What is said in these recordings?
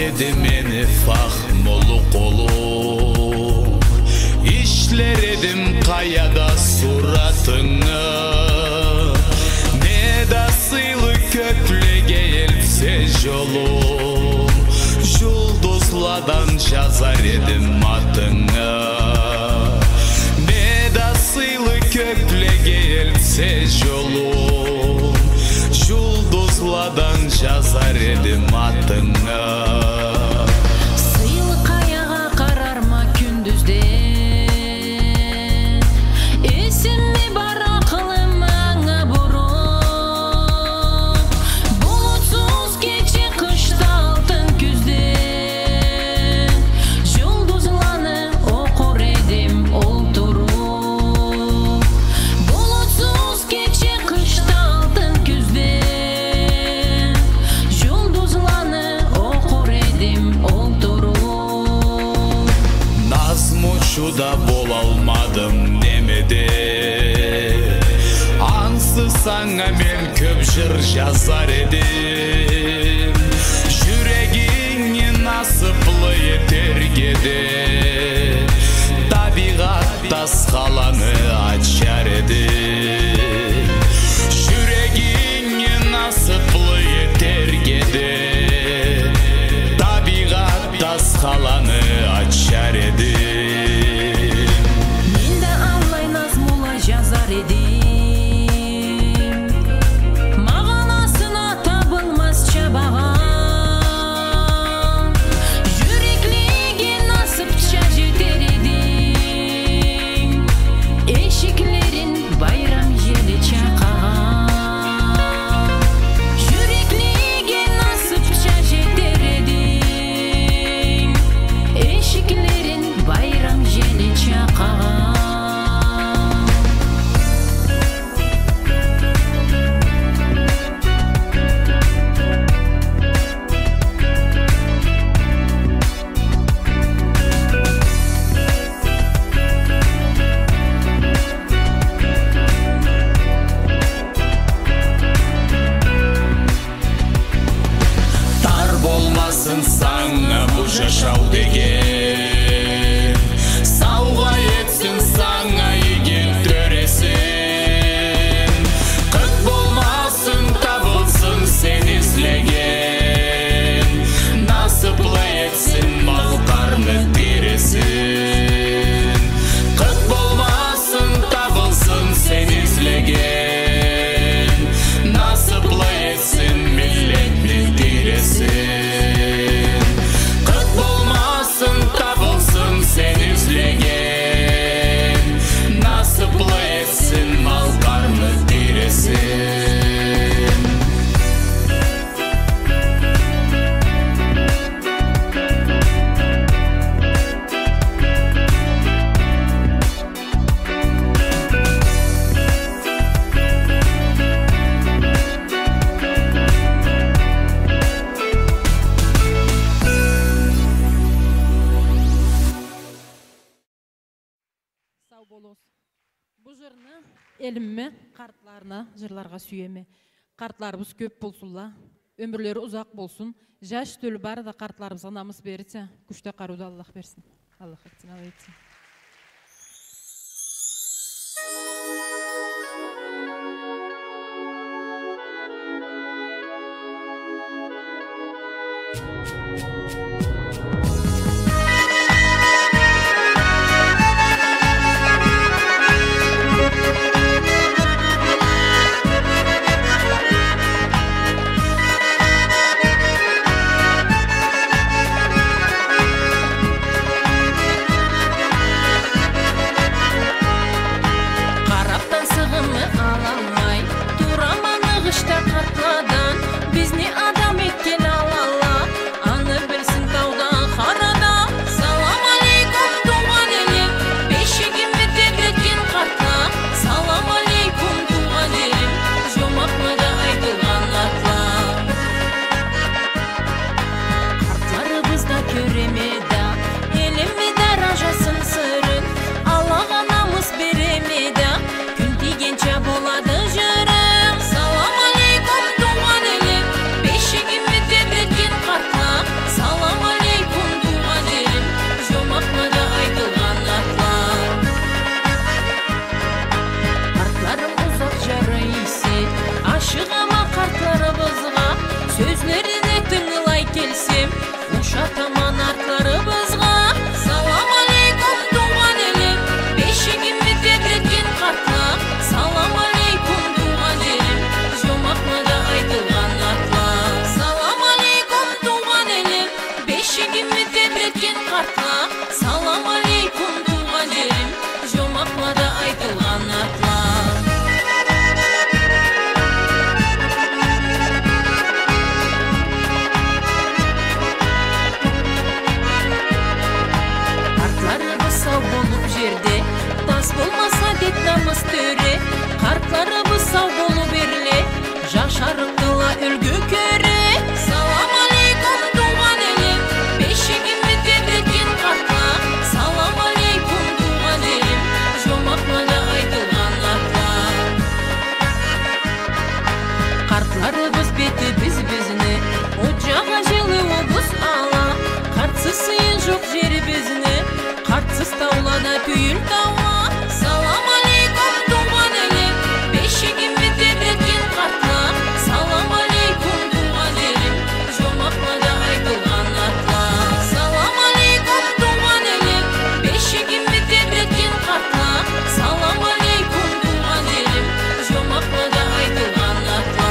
edi meni fahmolu kolum. İşler edim kayada suratını, ne da sıylı köklege elbse yolum. Жұлдызладан жазар edim adını, ne da sıylı köklege elbse yolum. Жұлдызладан жазар edim adını. Sıylı kayağa kararma gündüzde, esimni bar akılım ana burup. Bulutsuz gece kışta altın küzde, жұлдызланы okur edim olturup. Bulutsuz gece kışta altın küzde, жұлдызланы okur edim olturup. Nazmuçuda bol almadım demedi, ansız sana men köp jır жазар edim. Yüreğini nasıplı yetergedi, tabiğatta skalanı açar edim. Yüreğini nasıplı yetergedi, tabiğatta skalanı açar edim. Мен да алай назмула жазар едім, мағынасына табылмас чабаған. Жүрекliге насыпша жетер едің, eşiklerin bayram жели çaqаған. Жүрекliге насыпша жетер едің, eşiklerin bayram жели çaqаған. Tar bolmasın sana bu yaşau деген, sauga etsin sana igen töresin. Kıt bolmasın tabılsın sen izlegen, nasıplı etsin mal karnı diresin. Kıt bolmasın tabılsın sen izlegen, nasıplı etsin milletni diresin. Kıt bolmasın tabılsın sen izlegen, nasıplı etsin mal karnı diresin. Sağ болыңыз. Bu жырны елімме қартларына, жырларға сүйеме. Қартларыбыз көп болсынла, өмірлері ұзақ болсын. Жаш төлі бар да қартларымызға намыс берсе, күшті қаруды Аллах берсін. Аллах етсін, Аллах етсін. Қараптан сығымы алалмай, тураманы ғышта қартладан, бізне адам еткен алала, аны білсін тау Kartlarыбыз бети биз-бизне, Ocağına жылы obuz ala, Kartsız sıyın жоқ жери bizne, Kartsız tavlada tüyül tava. Salam aleykum tuğan elim, Beşigim bitirdetken kartla. Salam aleykum tuğan elim, Jomakmada aytılgan atla. Salam aleykum tuğan elim, Beşigim bitirdetken kartla. Salam aleykum tuğan elim, Jomakmada aytılgan atla.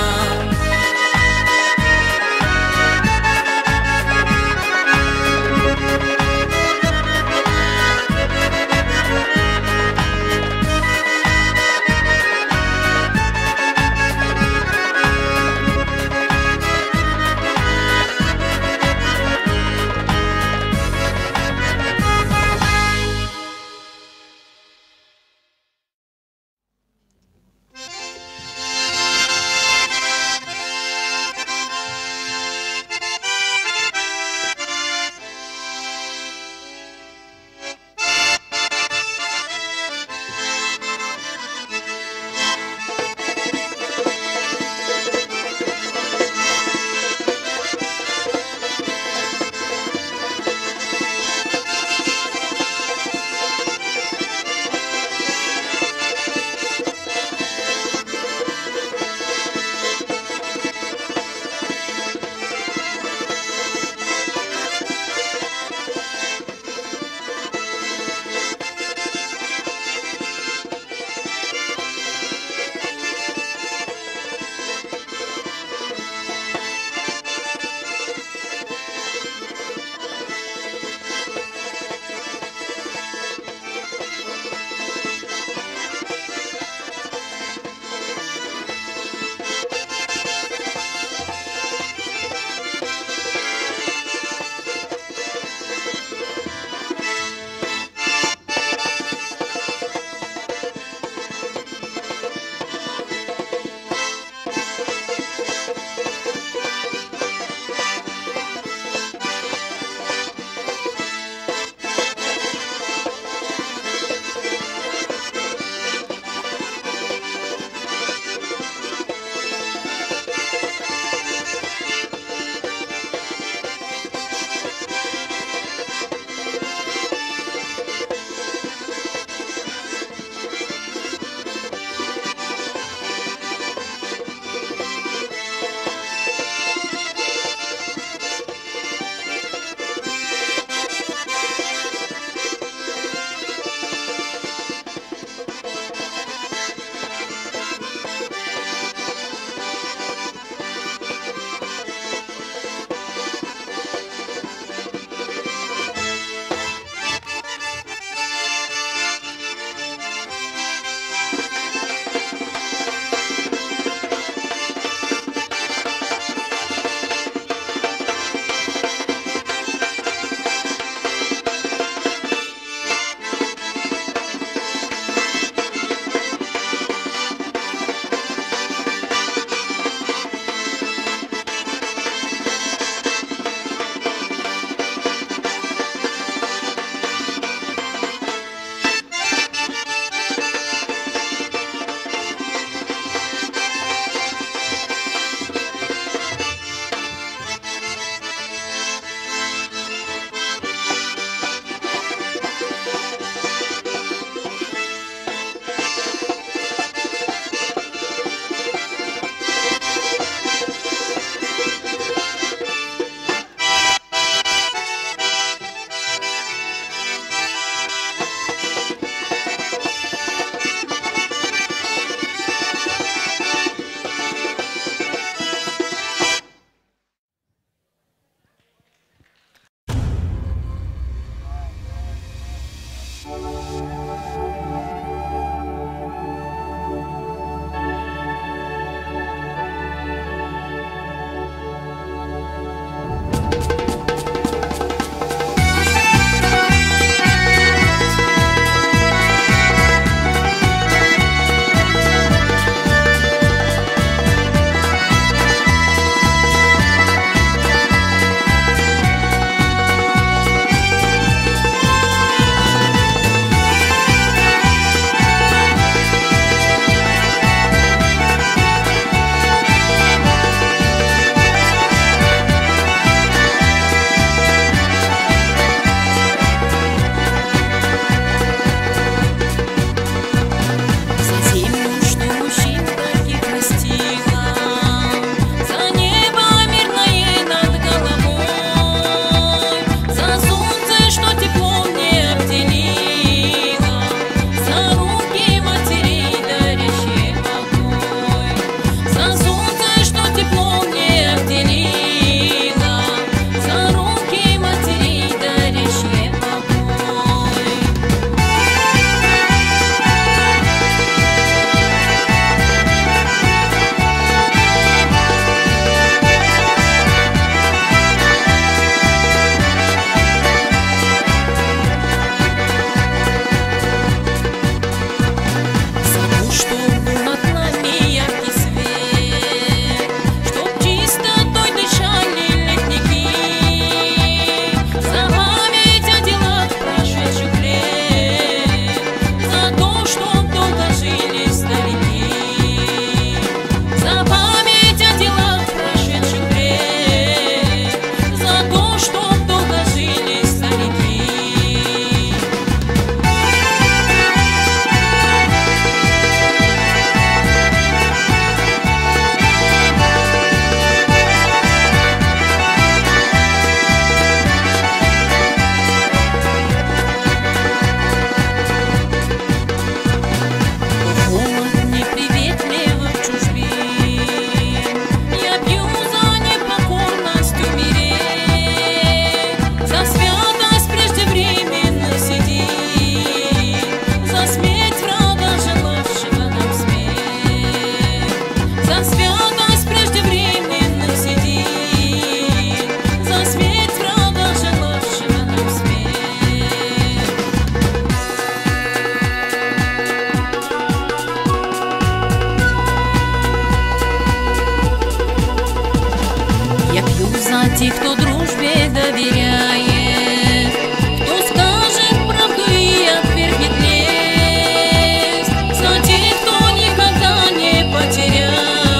те, кто дружбе доверяет, кто скажет правду и отвергнет лесть, за тех, кто никогда не потеряет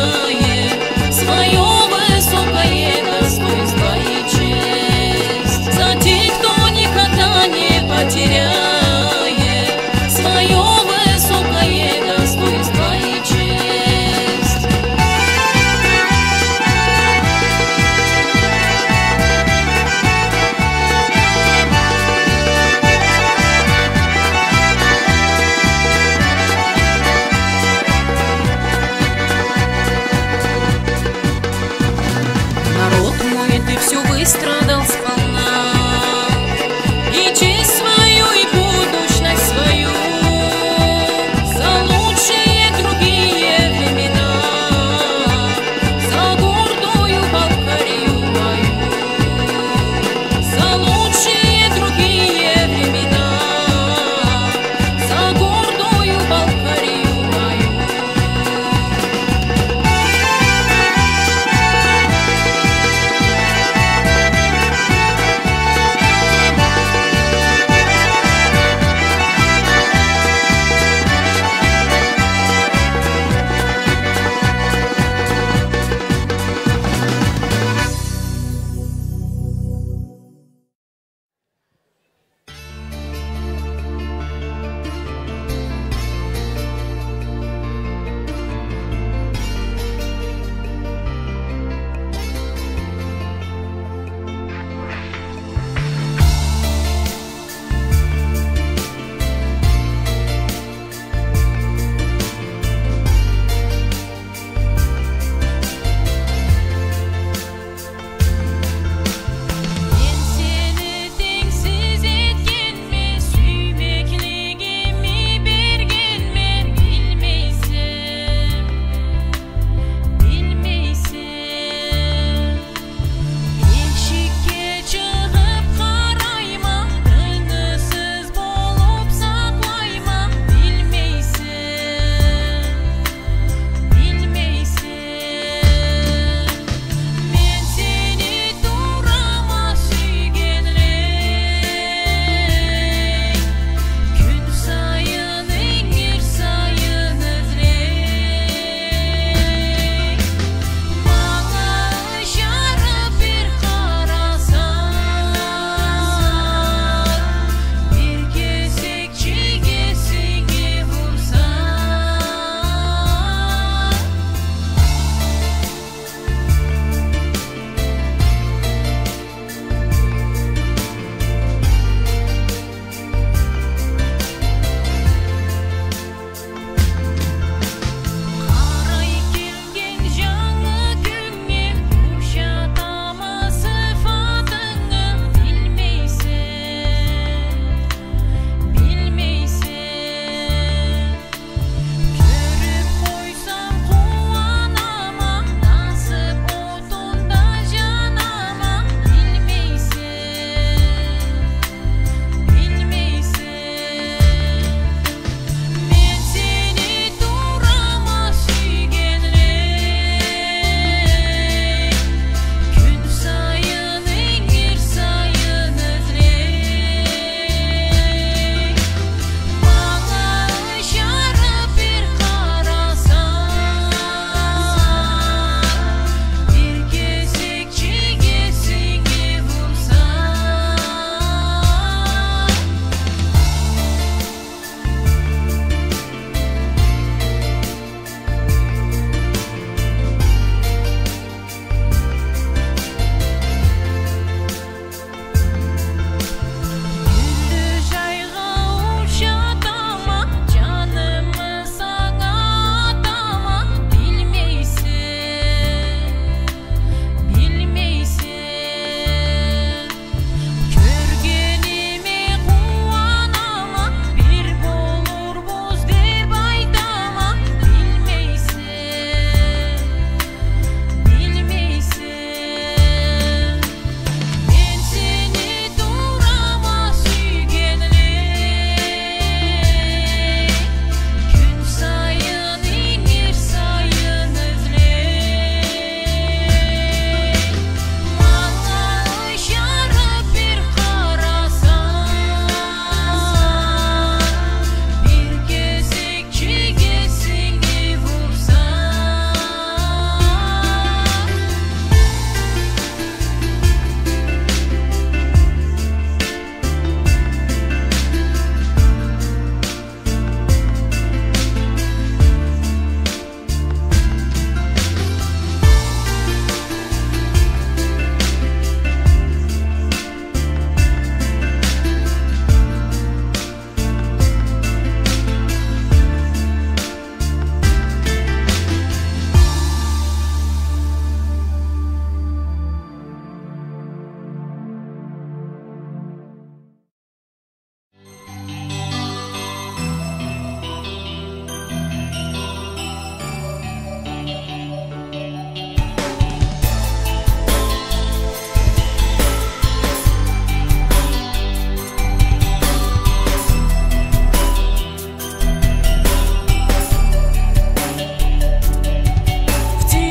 свое высокое достоинство и честь, за тех, кто никогда не потеряет свое высокое достоинство и честь.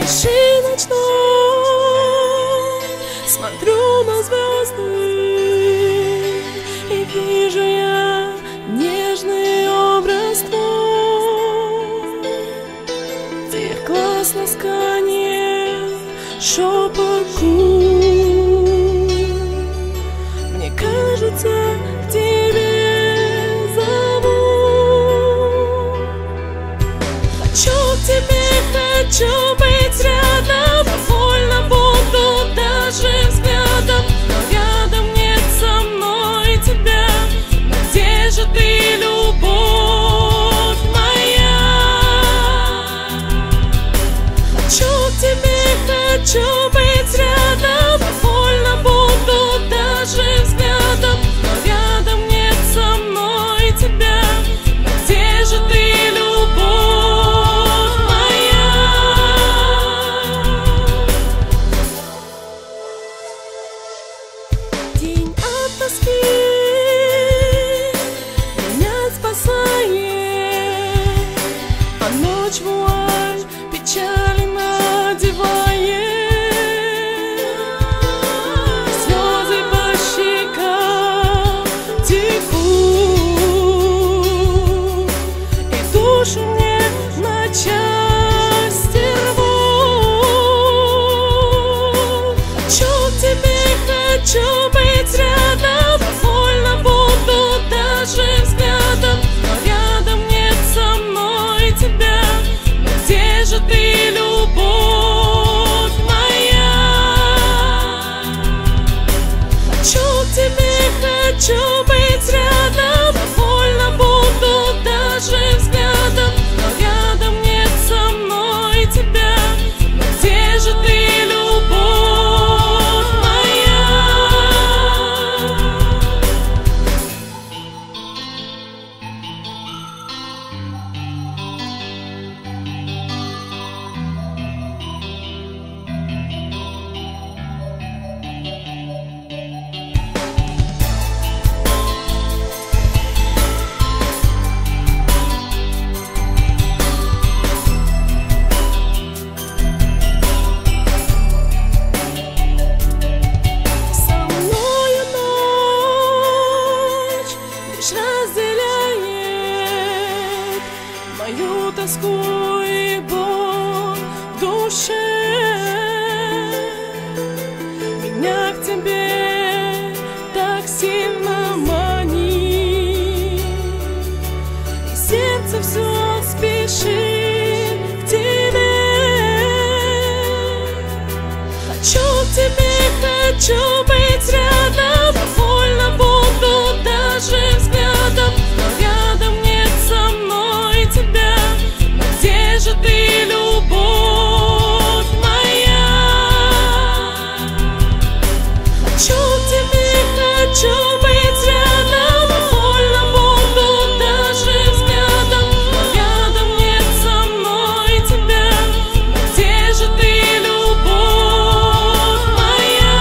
тиши ночной смотрю на звезды и вижу я нежный образ твой. Тих глаз ласкание, шепот губ. Мне кажется, к тебе зовут. Хочу к тебе, хочу быть рядом. Больно буду даже взглядом, но рядом нет со мной тебя. Где же ты, любовь моя? Хочу к тебе, хочу быть рядом. Больно буду даже взглядом, но рядом нет со мной тебя. Где же ты, любовь моя? День от тоски меня спасает, а ночь вуаль печали надевает. Слезы по щекам текут, и душу мне на части рвут. Хочу к тебе, хочу быть рядом. Больно буду даже взглядом, но рядом нет со мной тебя. Где же ты, любовь моя? Хочу к тебе, хочу быть рядом. Больно буду даже взглядом, но рядом нет со мной тебя. Где же ты, любовь моя? Со мною ночь лишь разделяет мою тоску и боль в душе. Меня к тебе так сильно манит, и сердце все спешит к тебе. Хочу к тебе, хочу быть рядом. Больно буду даже взглядом, но рядом нет со мной тебя. Где же ты, любовь моя? Хочу к тебе, хочу быть рядом. Больно буду даже взглядом, но рядом нет со мной тебя. Где же ты, любовь моя?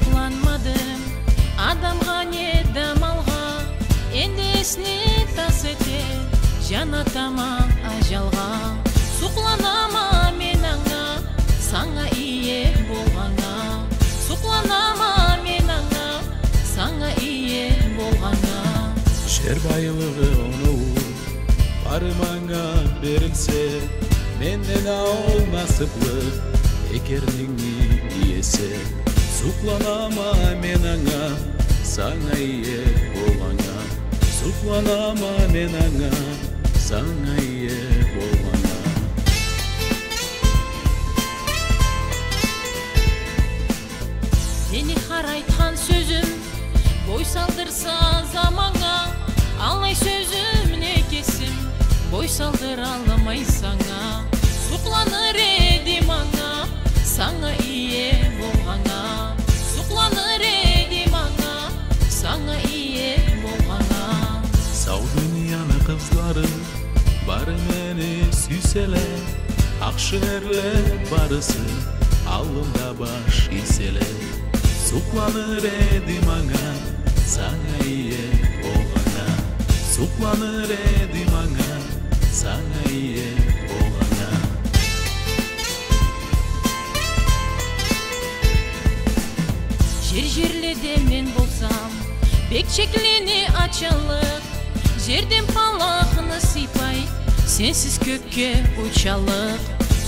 соқланмадым, адамға не дамалға, енді есіне тас етер, жанатама ажалға. Соқланама мен аңа, саңа ие болғаңа. Соқланама мен аңа, саңа ие болғаңа. Жер байлығы оны барымаңа берілсе, менден ауыл насыплық екердің иесі. Соқланама мен аңа, саңа ие болғаңа. Соқланама мен аңа, саңа ие болғаңа. Сені қарайтқан сөзім, бой салдырса заманға, алай сөзім не кесім, бой салдыр аламай саңа. Соқланыр едім аңа, саңа ие болғаңа. Соқланыр едім аңа, саңа ие болғаңа. Сау дүнияны қызлары бары мені сүйселе, ақшырлы барысы алында баш иселе. Соқланыр едім аңа, саңа ие болғаңа. Соқланыр едім аңа, саңа ие болғаңа. Жерледе мен болсам, бек шеклене ачалық, жерден палақыны сипай, сенсіз көкке ұчалық.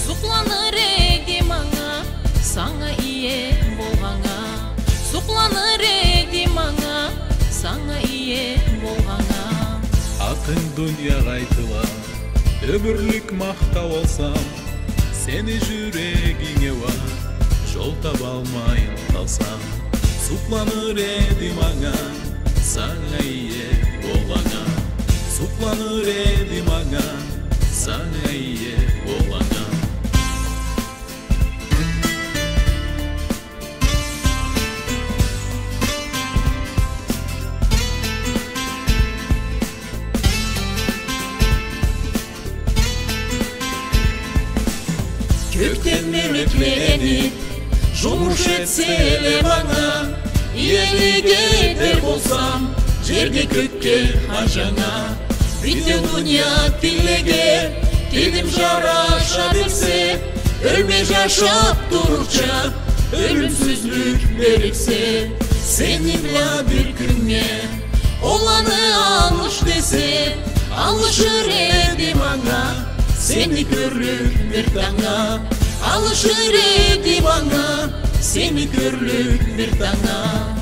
Соқланыр едім аңа, саңа ие болғаңа. Соқланыр едім аңа, саңа ие болғаңа. Атың дүнияға айтыла, өмірлік мақтау алсам, сені жүрегіңе бар, жол таба алмайын қалсам. Соқланыр едім аңа, саңа ие болғаңа. Соқланыр едім аңа, саңа ие болғаңа. Көктен мелeklenip, жұмыш етселе бана, иеліге бер болсам, жерге көкке хажаңа. Бүтін дүния тілеге, тенім жараша берсе, өлме жашап тұрықша, өлімсізлік берексе. Сені біла бір күнге, оланы алыш десе, алышыр едім аңа. Seni görlük bir tanga, alışır edim anga. Seni görlük bir tanga.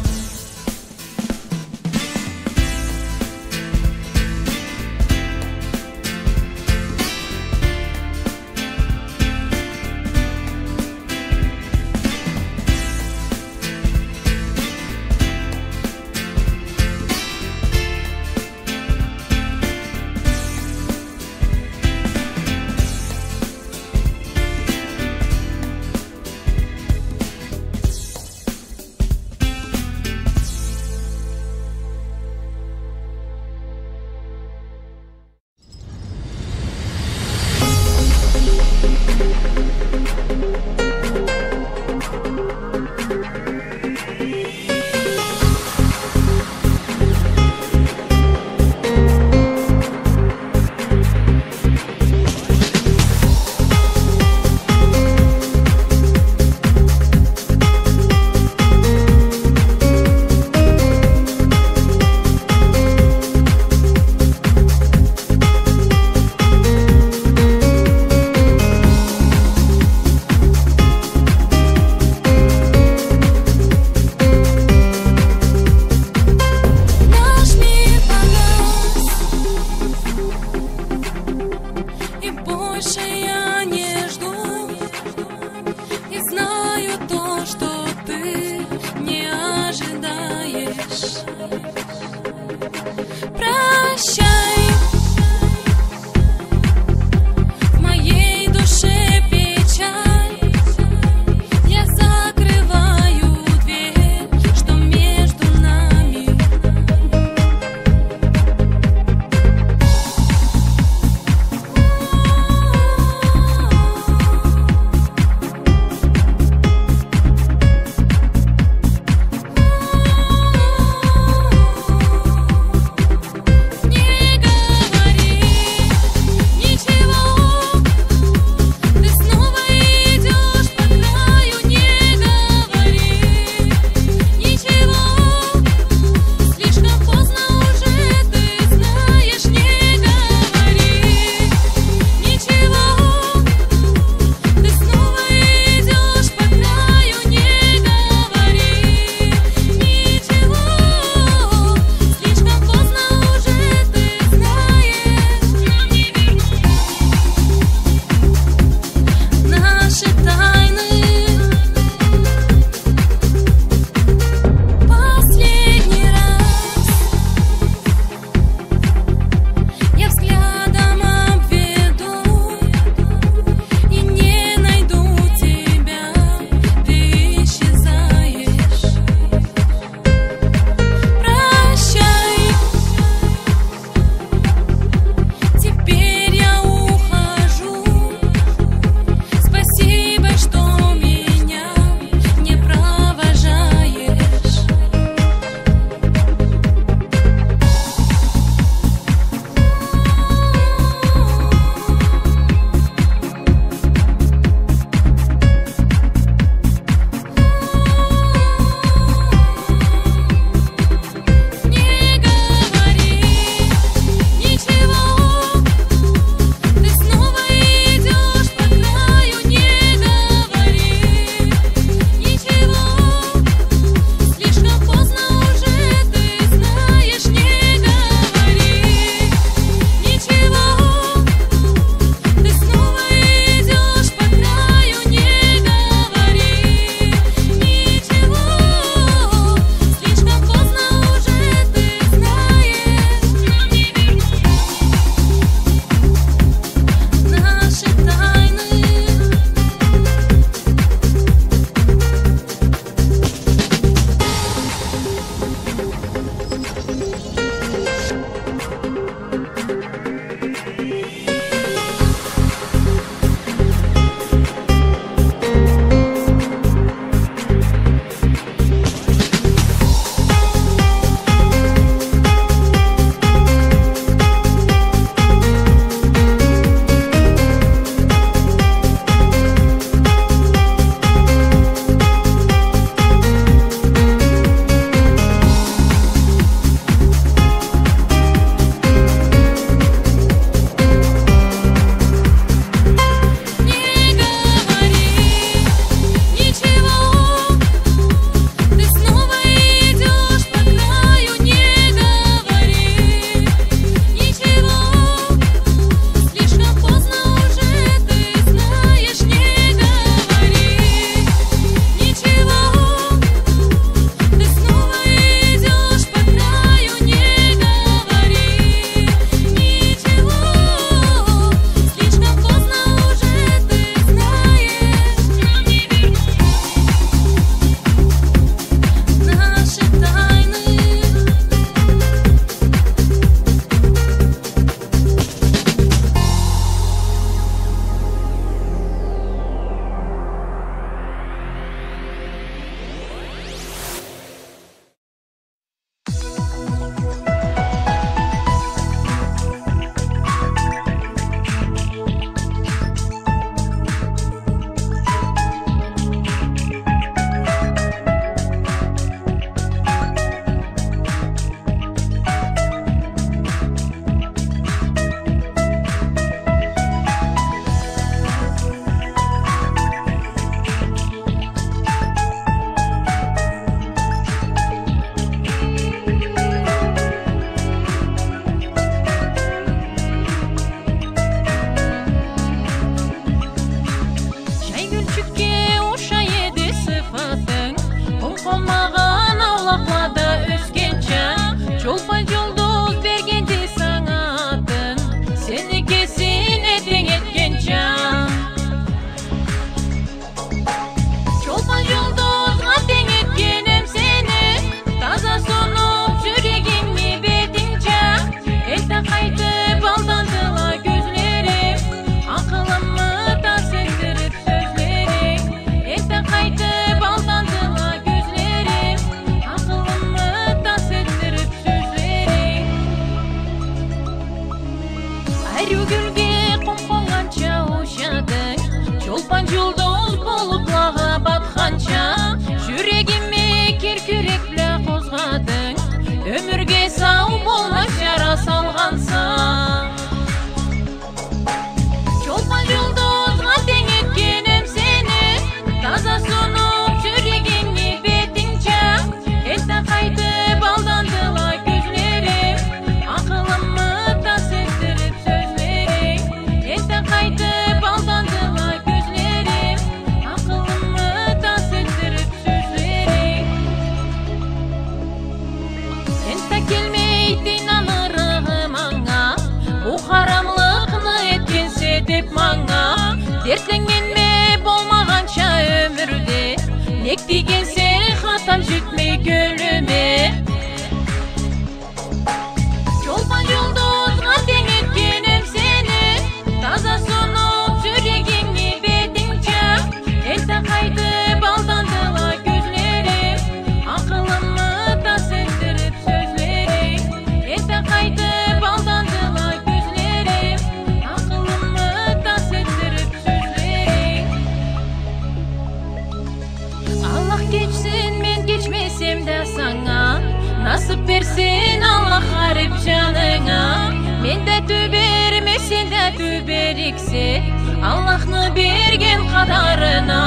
Allah'ını bergen kadarına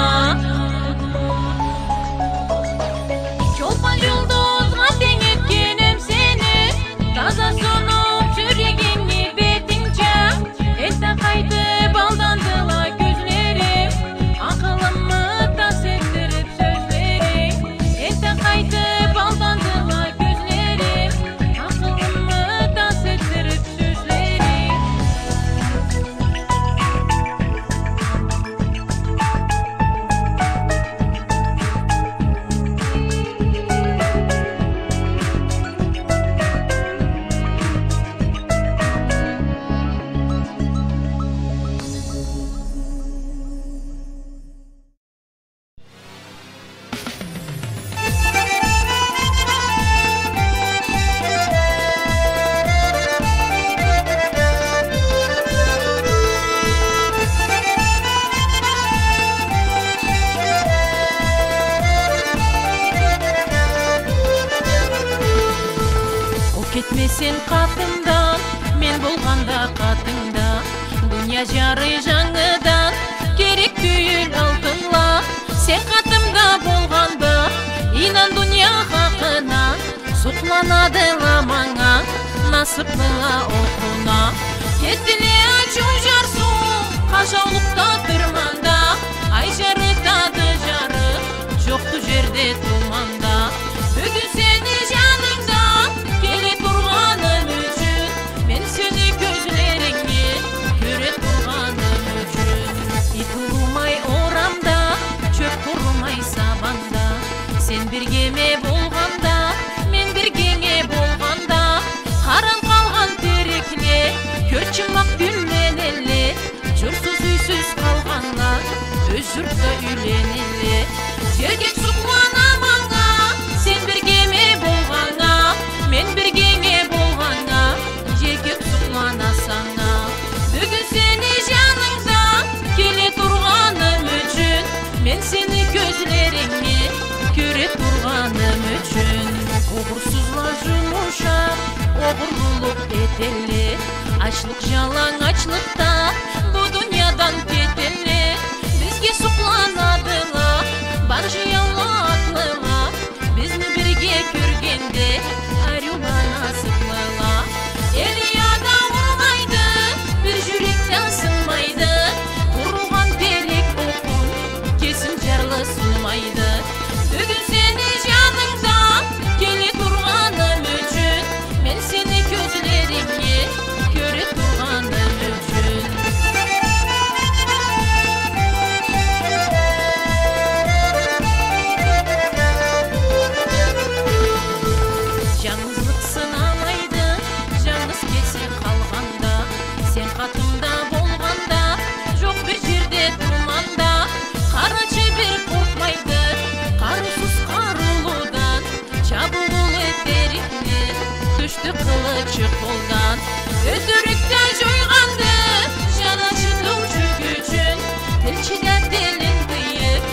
Çolpan yulduzga teң etkenim seni Taza sonup yüreğimni betince Elde kaytıp aldandılar gözlerim Akılımı tas ettirip sözlerim Elde kaytıp aldandılar gözlerim Akılımı tas ettirip sözlerim Ketmesin katımdan, men bolganda katыңда Dünya jары жаңыдан, керек түйіл алтынла Sen katımda bolganda, inan dünya haqına Suqlanadıla maňa, nasipla okuna Ketdile açu jarsu, kaşaulukta tırmanda Ay jары tadı jары, joktu jerde tulmanda Bugün seni janыңda Kele turganım üçün Men seni gözlerini Göre turganım üçün İt urumay oramda Çöp kurumay sabanda Sen birgeme bolganda Açmak gülmeneli, Жұрсыз үйсіз қалғанға Өз жұртта үйленелі Жергек сұқлана маңа Сен біргеме болғанға Мен біргеме болғанға Жергек сұқлана саңа Бүгін сені жаныңда Келе тұрғаным үшін Мен сені көзлеріңе Көре тұрғаным үшін Оғырсызла жұмышақ Оғырлық етелі Açlık жалаң açlıkta Bu dünyadan кетелі Бізге сұқланадыға Бар жиялы атлыға Бізні бірге көргенде Арюлана сықлыға Элияда ұрмайды Bir жүректе сынмайды Құрылған терек оқын Кесін жарлы сұлмайды Бүгін сені жаныңда Келе тұрғаным үшін Мен сені көзлеріңе Көре тұрғаным үшін Жаңызлық сынамайды Жаңыз келсе қалғанда Сен қатымда болғанда Жоқ бір жерде тұрманда Қарачы бір қорқмайды Қарусыз қарулудан Чабуыл етеріңнен Күшті қылычы қолдан Өтірікті жойғанды Жана жытушы күшін Тілшіде тілін тыйып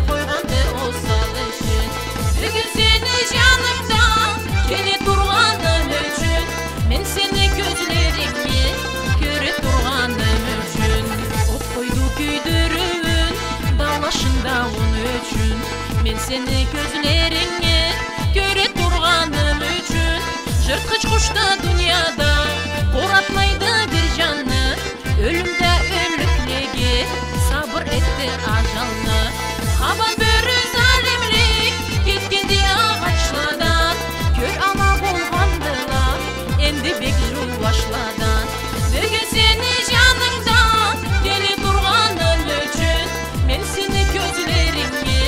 Қойғанды осал үшін Бүгін сені жанымда Келе тұрғаным үшін Мен сені көзлеріңе Көре тұрғаным үшін От қойду күйдіруін Далашында оны үшін Мен сені көзлеріңе Көре тұрғаным үшін Жыртқыч құшты дүнияда Қоратмайды бір жанны Өлімді өліклеге Сабыр етті ажалны Хабан бөрі залімлік Кеткенде ағашладан Көр ала болғандыға Енді бек жуашладан Бүгін сені жаныңда Келе тұрғаным үшін Мен сені көзлеріңе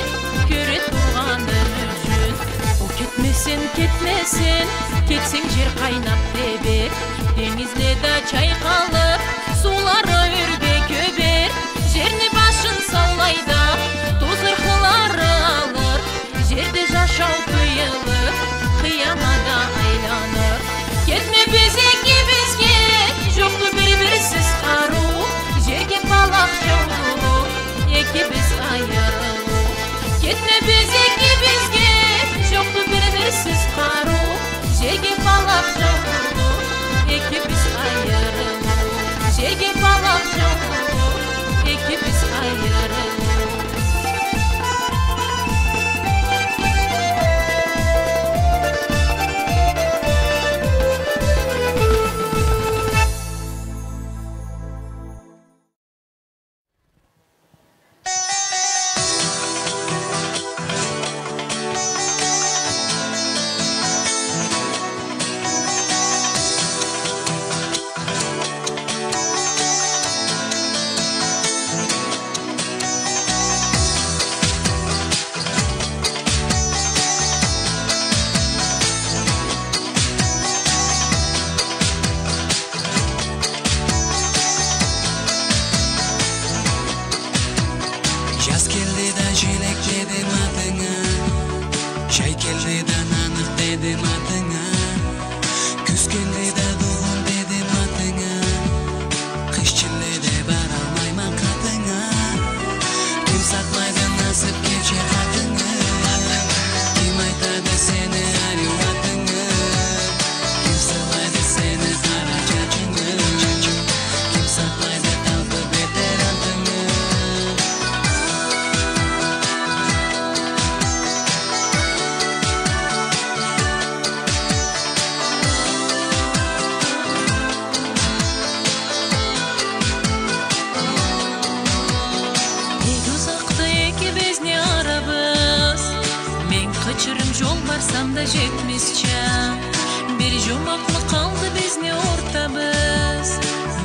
Көре тұрғаным үшін О кетмесін, кетмесін Кетсең жер қайнап тебер Деңізледі чайқалып Сулары өрге көбер Жерні башын саулайды Тозырқылары алыр Жерде жашау тыйылыр Қиямада айланыр Кетме безеке бізге Жоқты бір-бірсіз қару Жерге балақ жаудыру Еке біз айырылу Кетме безеке бізге Жоқты бір-бірсіз қару Жерге балақ жаудыру Еке біз айырылу Жерге балақ жаудыру Еке біз айырылу жетмесче bir жомақлық қалды безне ортабыз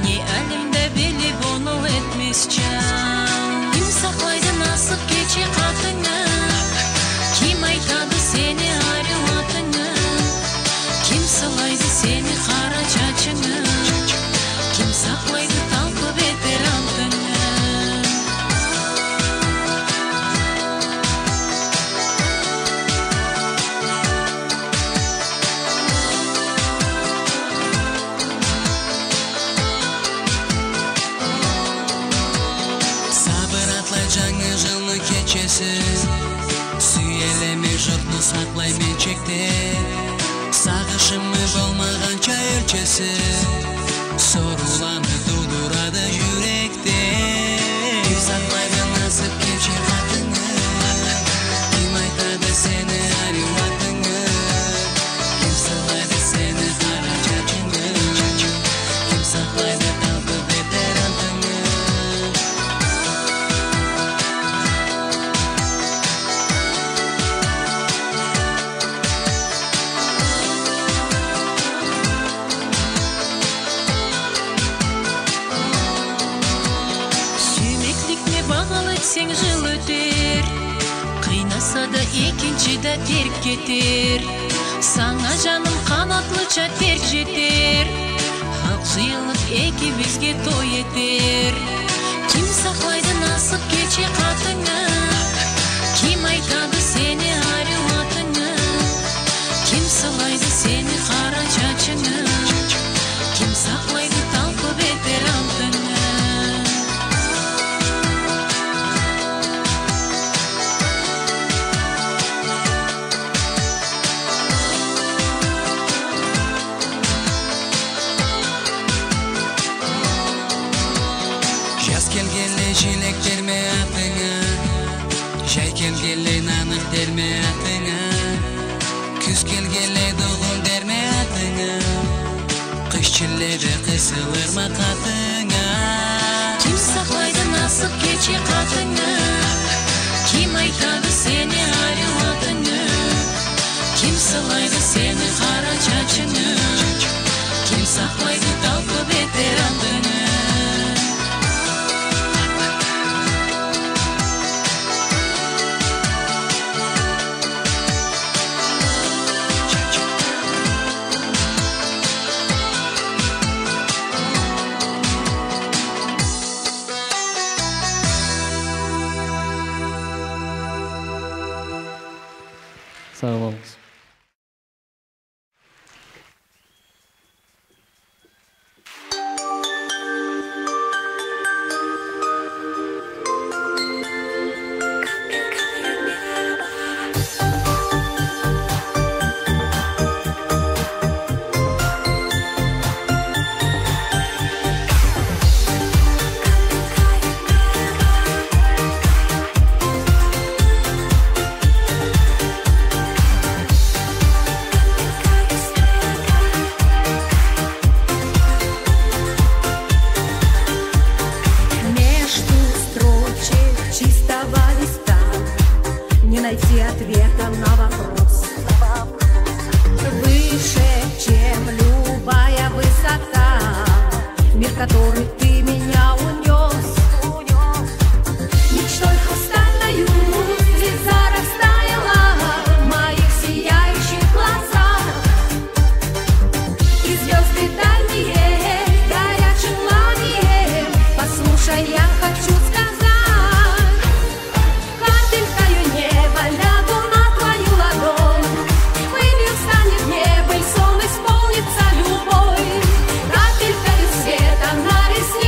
не әлемде белі бонол етмесче кім сақлайды насып кече қатыңа кім айтады сені арылатыңа кім сылайды сені қара чачыңа кім Sağışımı bolmagança ölçesi sorulanı durdurады yürekte. Kim saklaydı nasip keçir katını, kim aytadı seni arıvatını, kim sığlaydı seni kara çaçını, kim saklaydı kaldı beter antını. Sen jıl öter, kıynasa da ikinci de terk getir. Sana canım kanatlıça terk jeter, hak jıyılıp eki bizge toy eter. Kim saklaydı nasip keçe katını, kim aytadı seni arıvatını, kim sılaydı seni kara çaçını, kim saklaydı talkı beter altını. Çilek derme atına, jay kelgele nanık derme atına, küz kelgele doğum derme atına, kış çillede kısılır mı katına. Kim saklaydı nasip keçe katını, kim aytadı seni arıvatını, kim sılaydı seni kara çaçını, kim saklaydı talkı beter andını. Sağ olun. Найти ответа на вопрос выше, чем любая высота, мир, который ты меня унес. Мечтой хрустальною звезда растаяла в моих сияющих глазах, и звезды дальние горят желанием. Послушай, я хочу сказать. Исполнится любовь, капелькою света на реснице.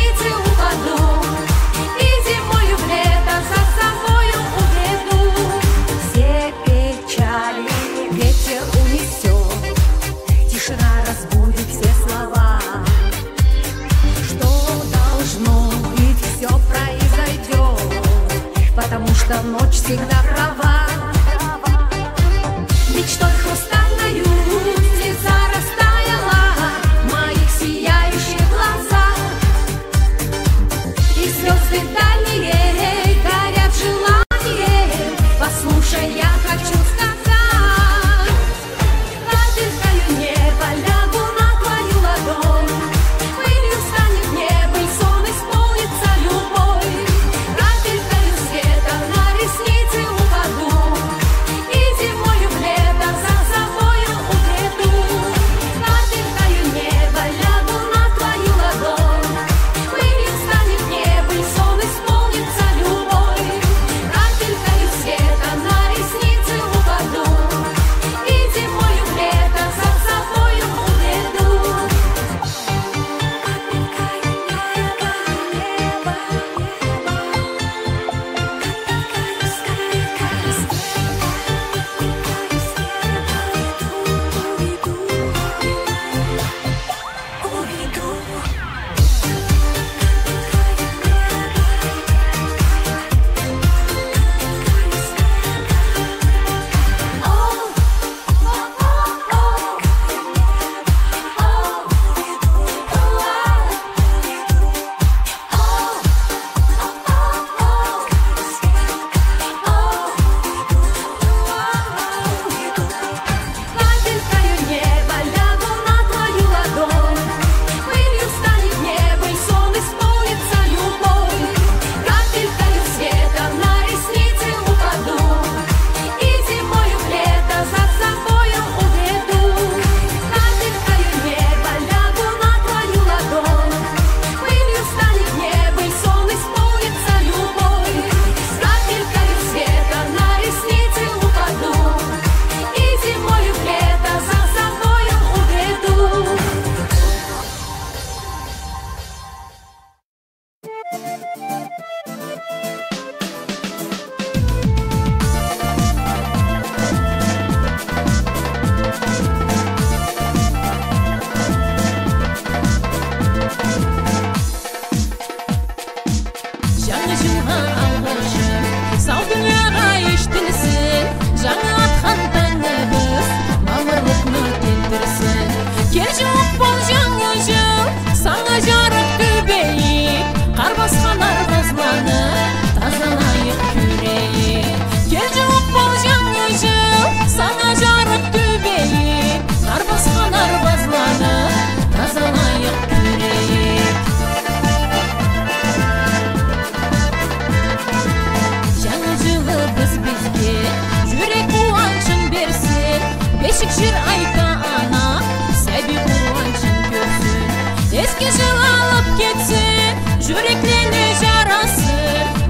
Жүреклене жарасы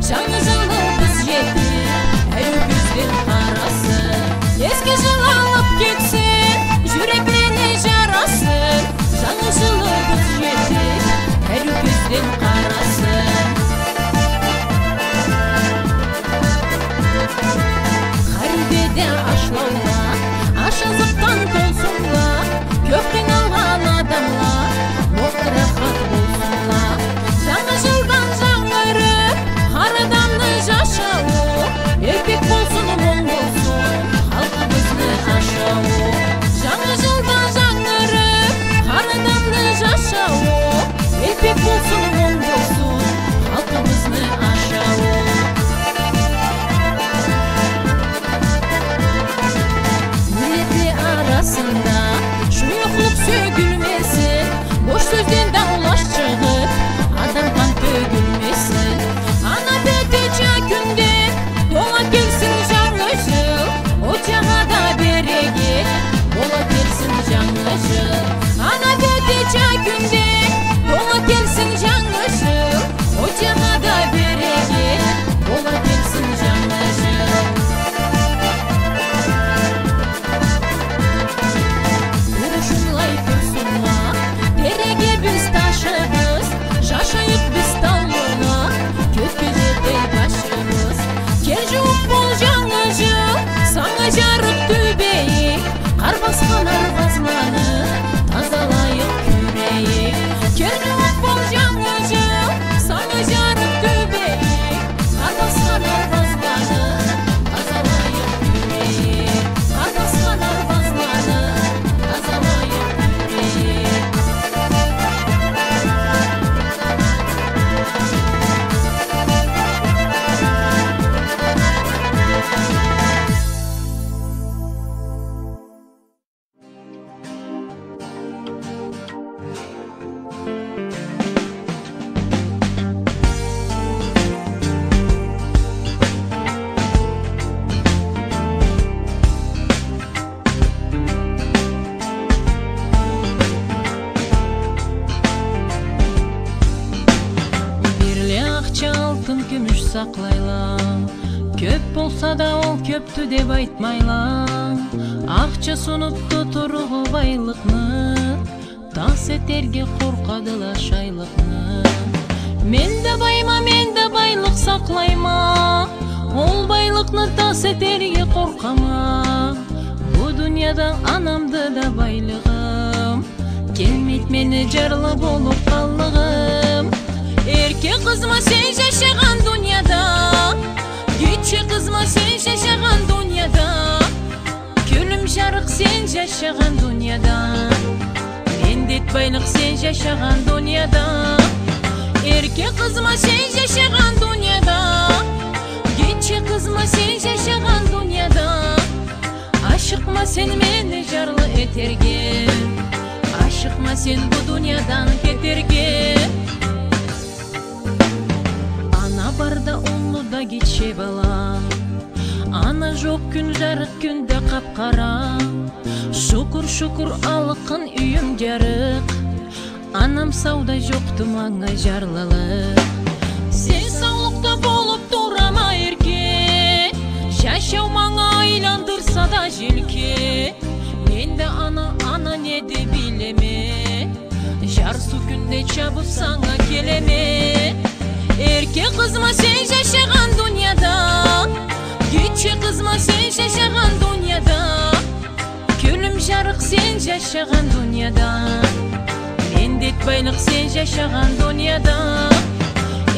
жаңы жылы біз жетті әйгіздің қарасы ескі жыл алып кетсін жүреклене жарасы жаңы жылы біз жетті әйгіздің қарасы Қарбеде ашлаула ашызықтан толсынла көп қиналған адамла мақтырақат болсынла жаңа жылдан жаңғырып қар адамны жашауы еркек болсын мұң болсын халқымызды ашауы жаңа жылдан жаңғырып қар адамны жашауы еркек болсын мұң болсын халқымызды ашауы арасында шұйықлық сөгілмесін бош сөзден даулаш шығып адамған төгілмесін ана бетеча күнде тола келсін жаңы жыл отяға да берекет бола келсін жаңы жыл ана бетеча күнде тола келсін жаңы жыл отяға да берекет бола келсін жаңы жыл Тереге біз ташымыз, жашайық біз талуына, көткізеді башымыз. Кел жуық бол жаңы жыл, саңа жарық төбейік, қар басқан арбазланы, тазалайық көрейік. Кел жуық бол жаңы жыл, саңа жарық төбейік, қар басқан арбазланы, тазалайық көрейік. Қар басқан арбазланы, тазалайық көрейік. Сақлайла көп болса да ол көпті деп айтмайла ақша сұнытты тұрғы байлықны тас етерге қорқадыла шайлықны мен де байлық сақлайма ол байлықны тас етерге қорқама бұ дүнияда анамды да байлығым келмейді мені жарлы болып қалығым Erke kızma sen yaşayan dünyada Gitçe kızma sen yaşayan dünyada Gülüm jarık sen yaşayan dünyada Mendet baylık sen yaşayan dünyada Erke kızma sen yaşayan dünyada Gitçe kızma sen yaşayan dünyada Aşıkma sen meni jarlı eterge Aşıkma sen bu dünyadan keterge Барда ұлы да кетше бала Ана жоқ күн жарық күнде қап-қара Шүкір алықын үйім жарық Анам сауда жоқты маңа жарлылық Сен саулықта болып тұрама ерке Жашау маңа айландырса да желке Менде ана не де билеме Жарсу күнде чабып саңа келеме Erke kızma sen yaşayan dünyada Gitçe kızma sen yaşayan dünyada Gülüm jarık sen yaşayan dünyada Mendet baylık sen yaşayan dünyada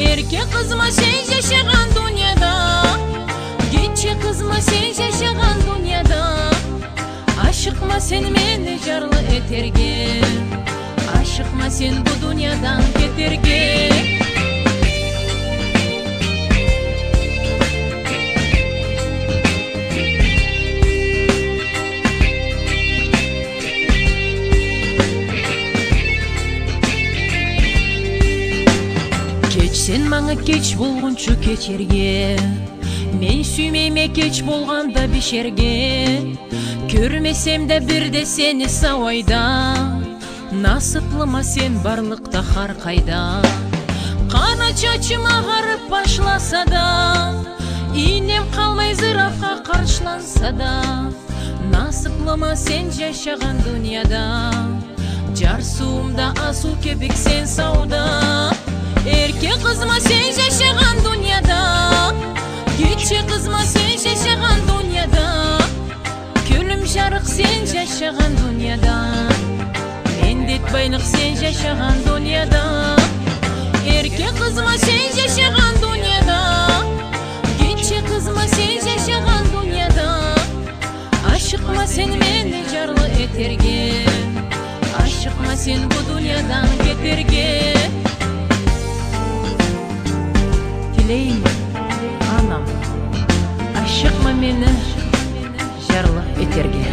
Erke kızma sen yaşayan dünyada Gitçe kızma sen yaşayan dünyada Aşıkma sen meni jarlı eterge Aşıkma sen bu dünyadan keterge Sen mаңа keç болғыншы кечерге Мен сүймейме keç болғанда бешерге Көрмесем де бірде сені сауайда Насыплыма сен барлықта қар қайда Qara çaçım ağarıp başlasa da, İğnem qalmay zırafqa qarşılansa da, Nasıplama sen yaşagan dünyada, Jar suumda asu kebik sen sauda. Erke kızma sen yaşagan dünyada, Keçe kızma sen yaşagan dünyada, Külüm jarık sen yaşagan dünyada, Mendet baylık sen yaşagan dünyada. Erke kızma sen yaşagan dünyada, Keçe kızma sen yaşagan dünyada, Aşıkma sen meni jarlı eterge, Aşıkma sen bu dünyadan keterge. Dileyim anam, aşıkma meni jarlı eterge.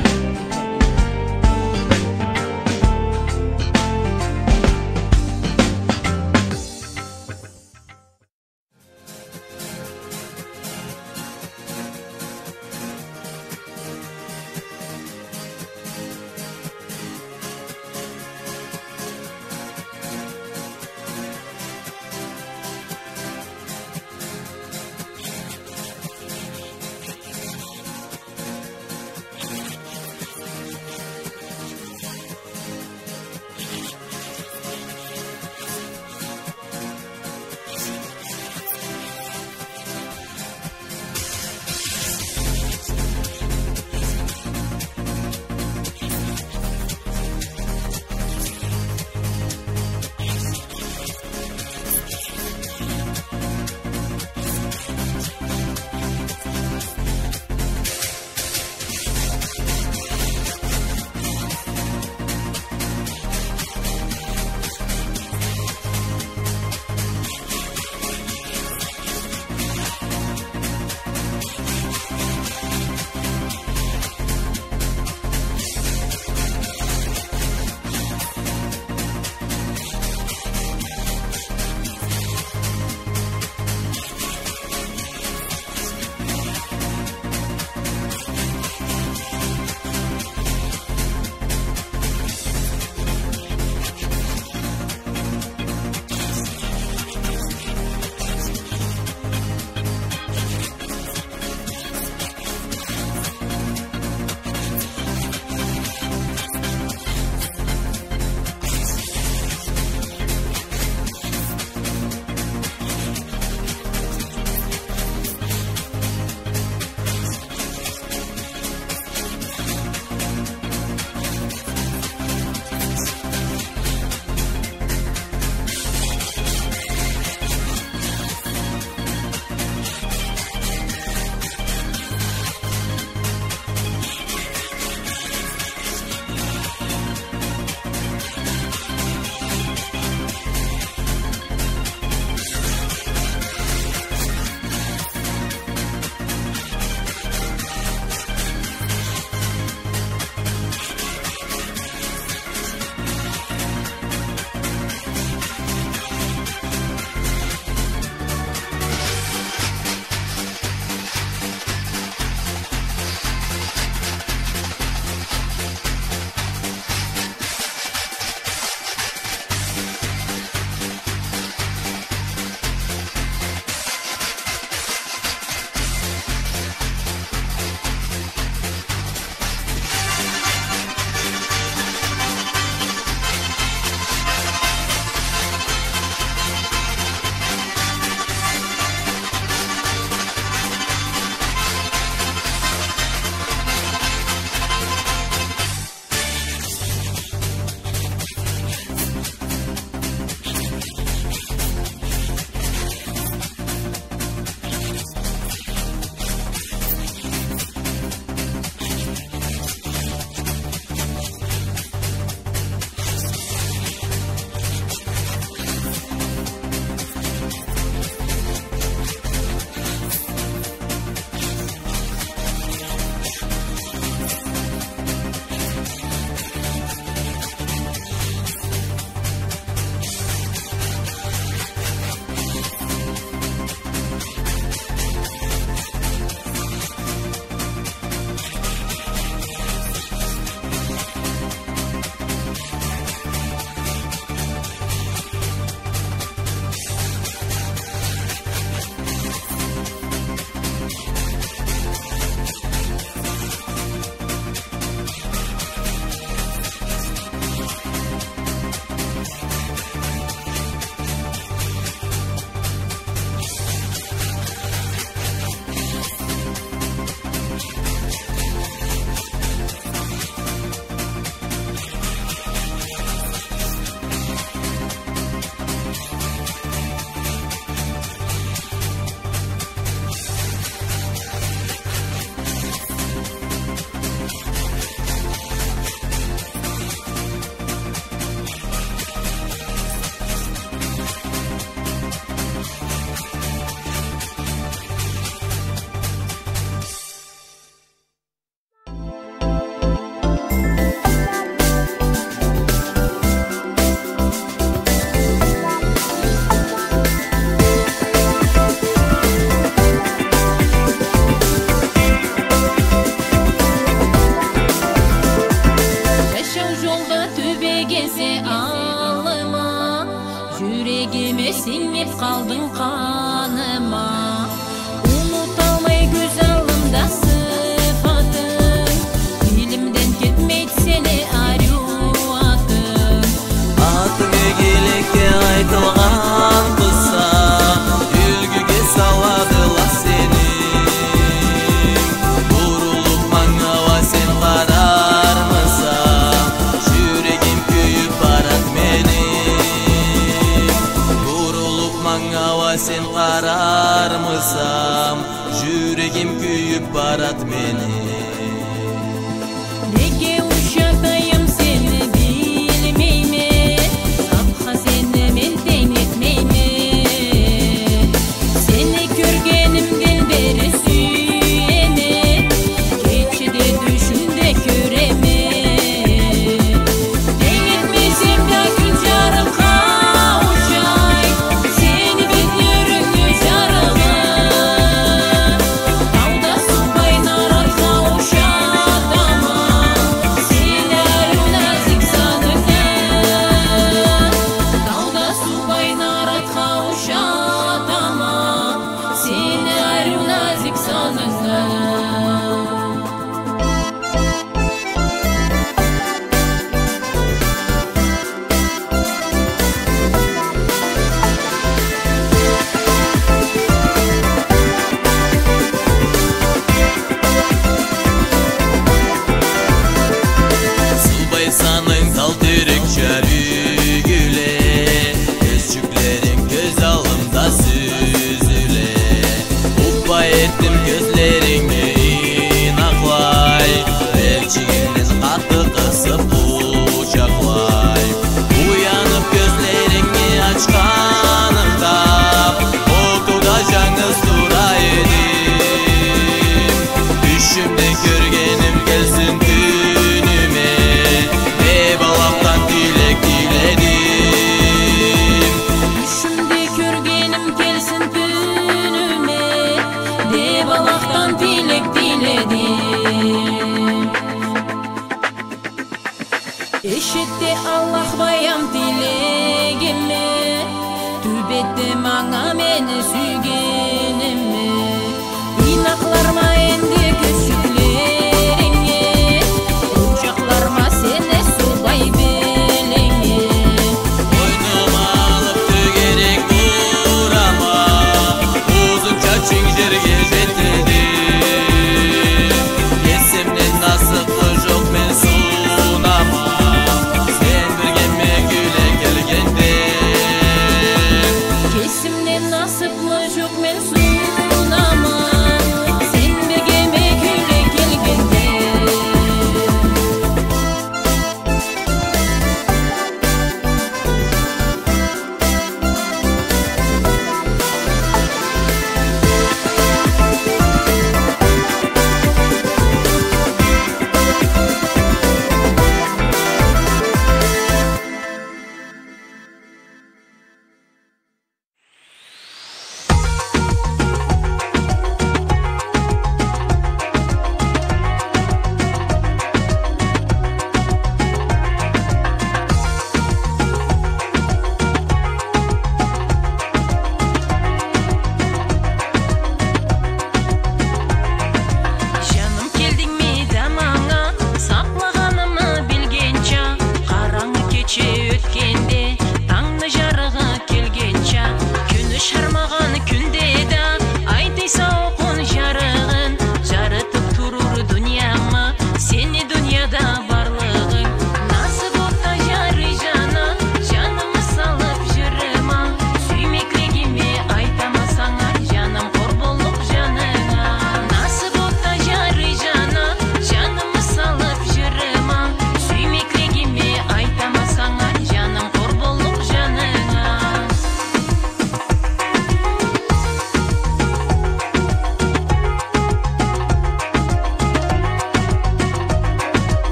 сіңіп қалдың қаныма. Ұмыта алмай көз алдымда сыфатың, елімден кетмейді сені ару атың. Атыңа келекке айтылған қыса, үлгіге саладыла сені. Бұрылып маңава сен қарармыса, жүрегім күйіп барат менің. Бұрылып маңава сен қарармысам, жүрегім күйіп барат менің. Неге ушақтайым сені білмеймін, сапқа сені мен тең етмеймін. Сені көргенімден бері сүйемін, кешеде düşімде көремін. Тең етмесем де күн жарыққа ұшай, сені беттеріңе жарығым. Тауда сұнбай наратқа ұшатамын, сені әрі нәзік саныңнан. Тауда сұнбай наратқа ұшатамын, сені әрі нәзік саныңнан. Субай саның тал терек жүргіле, көз жүклерің көз алымда сүзіле. Ұппа еттім көзлеріңе инақлай, белчігімнен қатты қысып құшақлай. Уянып көзлеріңе açқанымда, оқуда жаңыз тұра едім. Düşümde görgenim gelsin günüme, hep Allah'tan dilek diledim. Düşümde көргенім келсін түніме, деп Аллахтан тілек тіледім. Eşitti Allah bayam dilегіме, түбетті маңа мені сүйгенімі. İnaqlarma endi küçükleringe, uçaklarma seni subay belenge. Boynuma alıp tügerek burama, uzun çaçın jerge жетеді. Kesimden nasıqlı жоқ мен sunama, sen біргеме güle gelgende. Kesimden nasıplı жоқ мен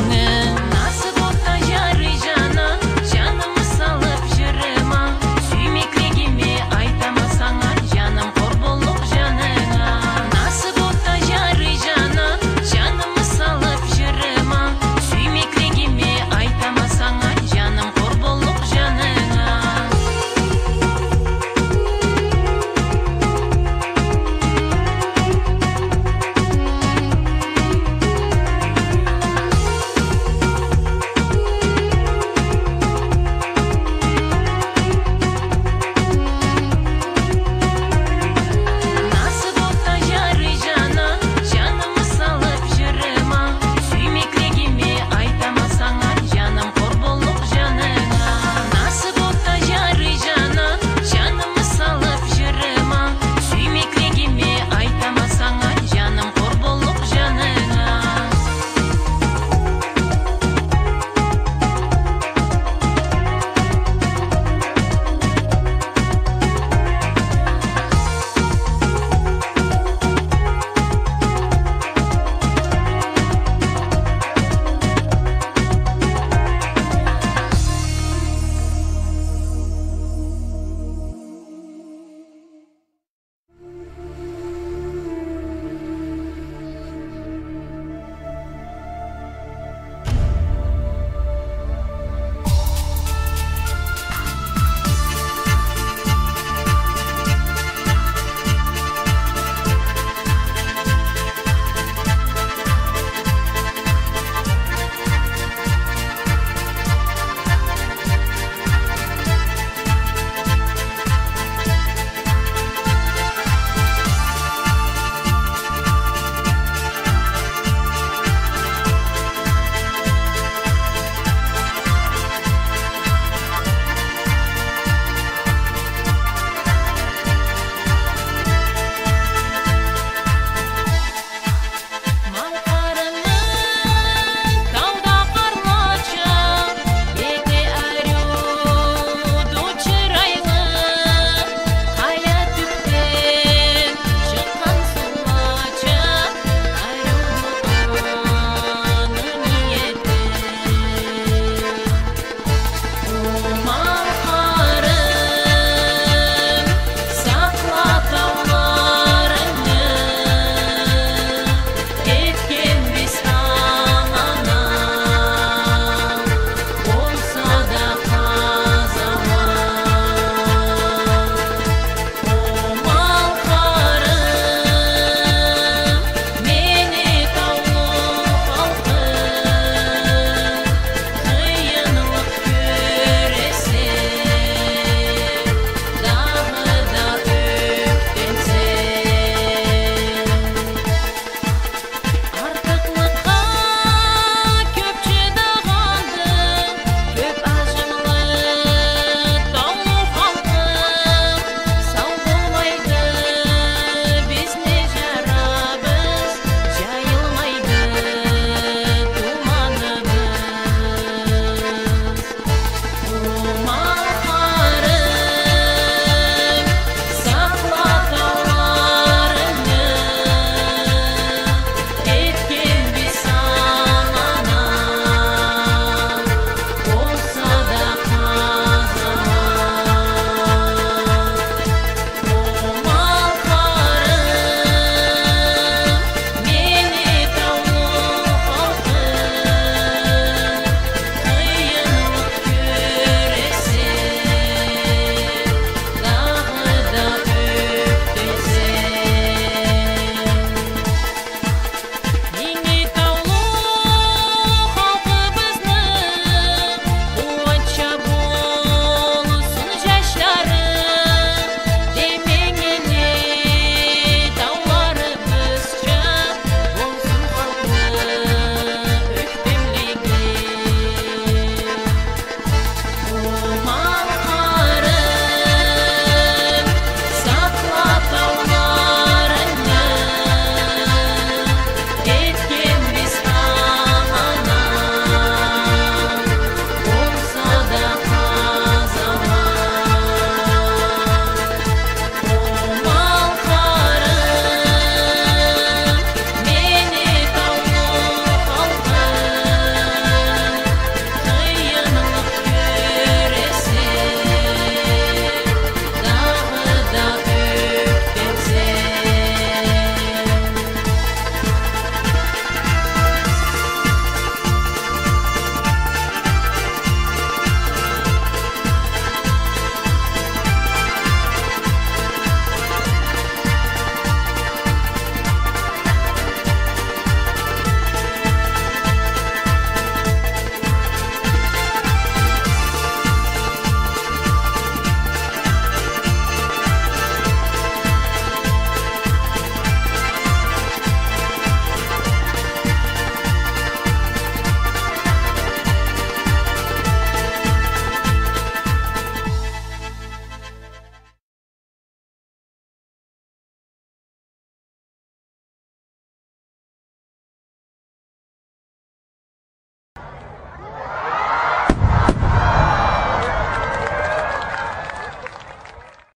atыңа